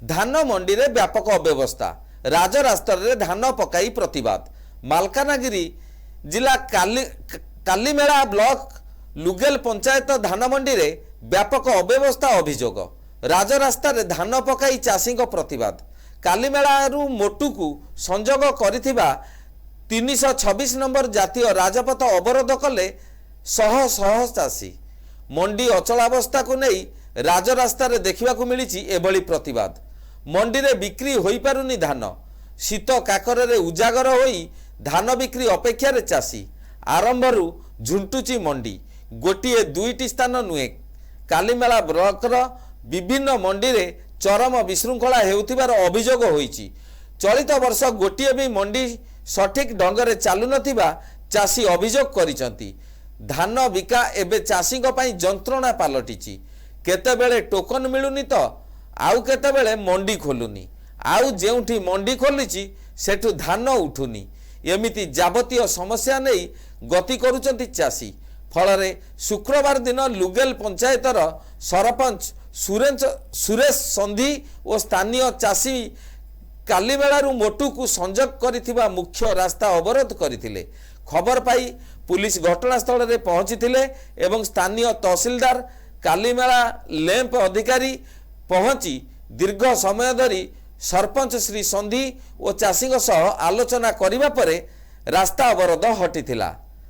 धान मंडी रे व्यापक अव्यवस्था राजरास्ता रे धान पकाई प्रतिवाद मालकानगिरी जिला कालीमेला ब्लॉक लुगेल पंचायत धान मंडी रे व्यापक अव्यवस्था अभियोग राजरास्ता रे धान पकाई चाषी प्रतिवाद कालीमेलारू मोटू को संजोग करिथिबा 326 नंबर जातीय राजपथ अवरोध कले शह शह चाषी मंडी अचलावस्था को नहीं राजरास्ता रे देखा मिली एभली प्रतिवाद मंडी रे बिक्री होई पारुनी धान शीत काकर रे उजागर होई धान बिक्री अपेक्षा रे चाषी आरंभरू झुंटुची मंडी गोटे दुईटी स्थान नुहे कालीमेला ब्लॉकर विभिन्न मंडी रे चरम विशृंखला हेउथिबार अभियोग होईची चलित वर्ष गोटे भी मंडी सठिक ढंग से चालू नथिबा चाषी अभियोग करिसंती धान बिका एबे चाषी जंत्रणा पलटिची केतेबेले टोकन मिलुनी तो आउ केतेबेले मंडी खोलुनी आउ जेउठी मंडी खोलिची सेठु धान उठुनी एमिति जाबतीय समस्या नहीं गति करुचंती चाषी फल शुक्रवार दिन लुगेल पंचायतर सरपंच सुरेश संधि और स्थानीय चाषी कालीमेलारू मोटू को संजोग करिथिबा मुख्य रास्ता अवरोध करथिले खबर पाई पुलिस घटनास्थल रे पहुंचीथिले एवं स्थानीय तहसीलदार कालीमेला लैंप अधिकारी पहुंची दीर्घ समय धरी सरपंच श्री संधि और चाषी सह आलोचना करिबा परे रास्ता अवरोध हटिथिला।